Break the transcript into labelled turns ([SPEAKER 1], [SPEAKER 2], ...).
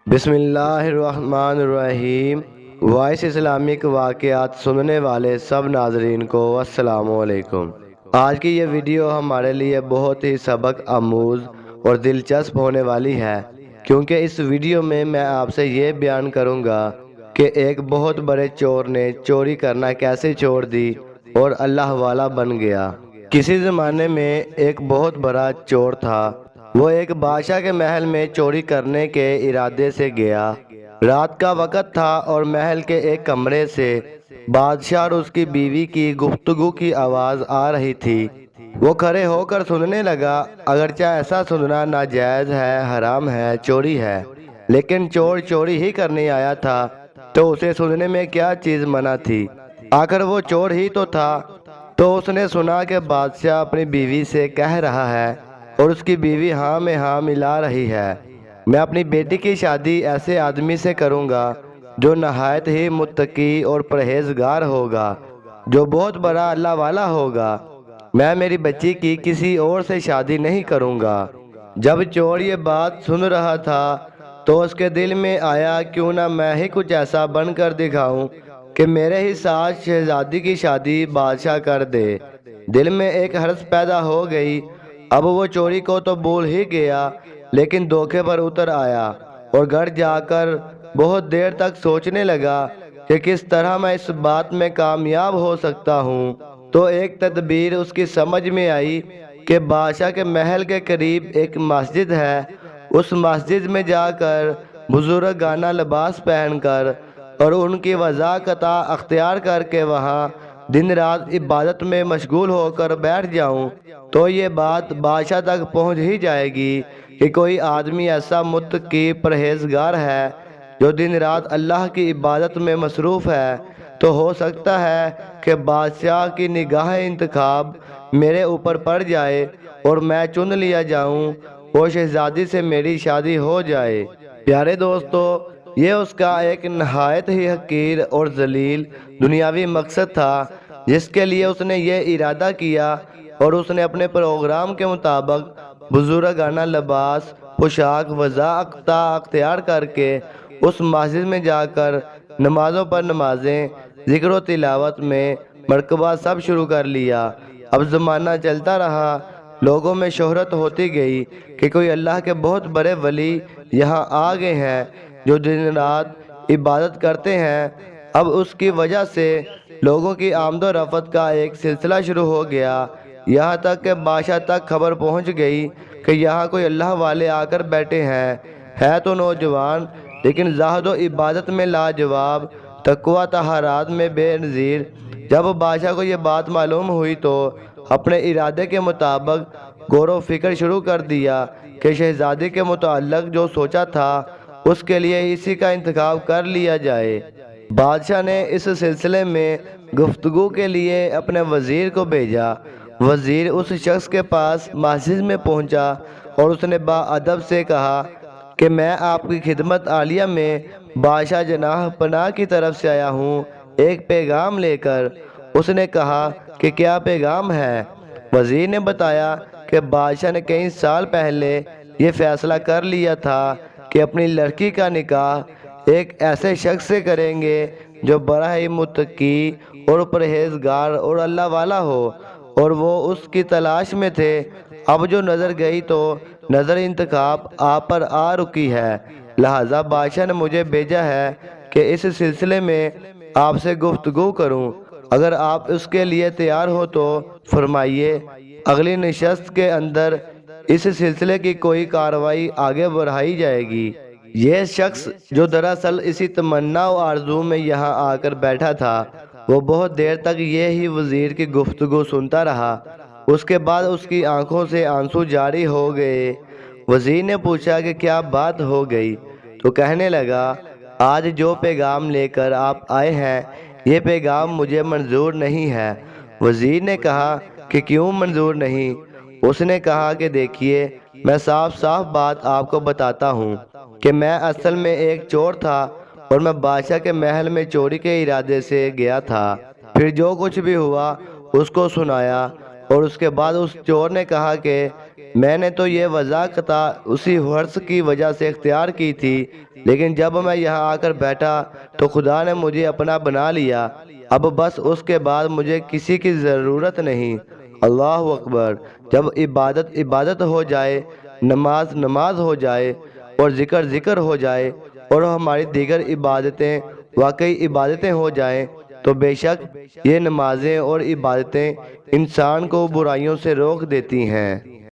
[SPEAKER 1] بسم اللہ الرحمن الرحیم۔ وائس اسلامک واقعات سننے والے سب ناظرین کو السلام علیکم۔ آج کی یہ ویڈیو ہمارے لیے بہت ہی سبق آموز اور دلچسپ ہونے والی ہے، کیونکہ اس ویڈیو میں آپ سے یہ بیان کروں گا کہ ایک بہت بڑے چور نے چوری کرنا کیسے چھوڑ دی اور اللہ والا بن گیا۔ کسی زمانے میں ایک بہت بڑا چور تھا۔ وہ ایک بادشاہ کے محل میں چوری کرنے کے ارادے سے گیا۔ رات کا وقت تھا اور محل کے ایک کمرے سے بادشاہ اور اس کی بیوی کی گفتگو کی آواز آ رہی تھی۔ وہ کھڑے ہو کر سننے لگا، اگرچہ ایسا سننا ناجائز ہے، حرام ہے، چوری ہے، لیکن چور چوری ہی کرنے آیا تھا تو اسے سننے میں کیا چیز منع تھی؟ آخر وہ چور ہی تو تھا۔ تو اس نے سنا کہ بادشاہ اپنی بیوی سے کہہ رہا ہے اور اس کی بیوی ہاں میں ہاں ملا رہی ہے، میں اپنی بیٹی کی شادی ایسے آدمی سے کروں گا جو نہایت ہی متقی اور پرہیزگار ہوگا، جو بہت بڑا اللہ والا ہوگا۔ میں میری بچی کی کسی اور سے شادی نہیں کروں گا۔ جب چور یہ بات سن رہا تھا تو اس کے دل میں آیا، کیوں نہ میں ہی کچھ ایسا بن کر دکھاؤں کہ میرے ہی ساتھ شہزادی کی شادی بادشاہ کر دے۔ دل میں ایک حرص پیدا ہو گئی۔ اب وہ چوری کو تو بھول ہی گیا، لیکن دھوکے پر اتر آیا اور گھر جا کر بہت دیر تک سوچنے لگا کہ کس طرح میں اس بات میں کامیاب ہو سکتا ہوں۔ تو ایک تدبیر اس کی سمجھ میں آئی کہ بادشاہ کے محل کے قریب ایک مسجد ہے، اس مسجد میں جا کر بزرگانہ لباس پہن کر اور ان کی وضاحت اختیار کر کے وہاں دن رات عبادت میں مشغول ہو کر بیٹھ جاؤں تو یہ بات بادشاہ تک پہنچ ہی جائے گی کہ کوئی آدمی ایسا متقی پرہیزگار ہے جو دن رات اللہ کی عبادت میں مصروف ہے۔ تو ہو سکتا ہے کہ بادشاہ کی نگاہ انتخاب میرے اوپر پڑ جائے اور میں چن لیا جاؤں اور شہزادی سے میری شادی ہو جائے۔ پیارے دوستو، یہ اس کا ایک نہایت ہی حقیر اور ذلیل دنیاوی مقصد تھا جس کے لیے اس نے یہ ارادہ کیا، اور اس نے اپنے پروگرام کے مطابق بزرگانہ لباس پوشاک وضاحت اختیار کر کے اس مسجد میں جا کر نمازوں پر نمازیں، ذکر و تلاوت میں مرکبہ سب شروع کر لیا۔ اب زمانہ چلتا رہا، لوگوں میں شہرت ہوتی گئی کہ کوئی اللہ کے بہت بڑے ولی یہاں آ گئے ہیں جو دن رات عبادت کرتے ہیں۔ اب اس کی وجہ سے لوگوں کی آمد و رفت کا ایک سلسلہ شروع ہو گیا، یہاں تک کہ بادشاہ تک خبر پہنچ گئی کہ یہاں کوئی اللہ والے آ کر بیٹھے ہیں۔ ہے تو نوجوان لیکن زاہد و عبادت میں لاجواب، تقویٰ طہارت میں بے نظیر۔ جب بادشاہ کو یہ بات معلوم ہوئی تو اپنے ارادے کے مطابق غور و فکر شروع کر دیا کہ شہزادی کے متعلق جو سوچا تھا اس کے لیے اسی کا انتخاب کر لیا جائے۔ بادشاہ نے اس سلسلے میں گفتگو کے لیے اپنے وزیر کو بھیجا۔ وزیر اس شخص کے پاس مسجد میں پہنچا اور اس نے باادب سے کہا کہ میں آپ کی خدمت عالیہ میں بادشاہ جناح پناہ کی طرف سے آیا ہوں ایک پیغام لے کر۔ اس نے کہا کہ کیا پیغام ہے؟ وزیر نے بتایا کہ بادشاہ نے کئی سال پہلے یہ فیصلہ کر لیا تھا کہ اپنی لڑکی کا نکاح ایک ایسے شخص سے کریں گے جو بڑا ہی متقی اور پرہیزگار اور اللہ والا ہو، اور وہ اس کی تلاش میں تھے۔ اب جو نظر گئی تو نظر انتخاب آپ پر آ رکی ہے، لہذا بادشاہ نے مجھے بھیجا ہے کہ اس سلسلے میں آپ سے گفتگو کروں۔ اگر آپ اس کے لیے تیار ہو تو فرمائیے، اگلی نشست کے اندر اس سلسلے کی کوئی کارروائی آگے بڑھائی جائے گی۔ یہ شخص جو دراصل اسی تمنا و آرزو میں یہاں آ کر بیٹھا تھا، وہ بہت دیر تک یہی وزیر کی گفتگو سنتا رہا۔ اس کے بعد اس کی آنکھوں سے آنسو جاری ہو گئے۔ وزیر نے پوچھا کہ کیا بات ہو گئی؟ تو کہنے لگا، آج جو پیغام لے کر آپ آئے ہیں یہ پیغام مجھے منظور نہیں ہے۔ وزیر نے کہا کہ کیوں منظور نہیں؟ اس نے کہا کہ دیکھیے، میں صاف صاف بات آپ کو بتاتا ہوں کہ میں اصل میں ایک چور تھا اور میں بادشاہ کے محل میں چوری کے ارادے سے گیا تھا۔ پھر جو کچھ بھی ہوا اس کو سنایا، اور اس کے بعد اس چور نے کہا کہ میں نے تو یہ وضاحت اسی حرص کی وجہ سے اختیار کی تھی، لیکن جب میں یہاں آ کر بیٹھا تو خدا نے مجھے اپنا بنا لیا۔ اب بس اس کے بعد مجھے کسی کی ضرورت نہیں۔ اللہ اکبر۔ جب عبادت عبادت ہو جائے، نماز نماز ہو جائے اور ذکر ذکر ہو جائے اور ہماری دیگر عبادتیں واقعی عبادتیں ہو جائیں تو بے شک یہ نمازیں اور عبادتیں انسان کو برائیوں سے روک دیتی ہیں۔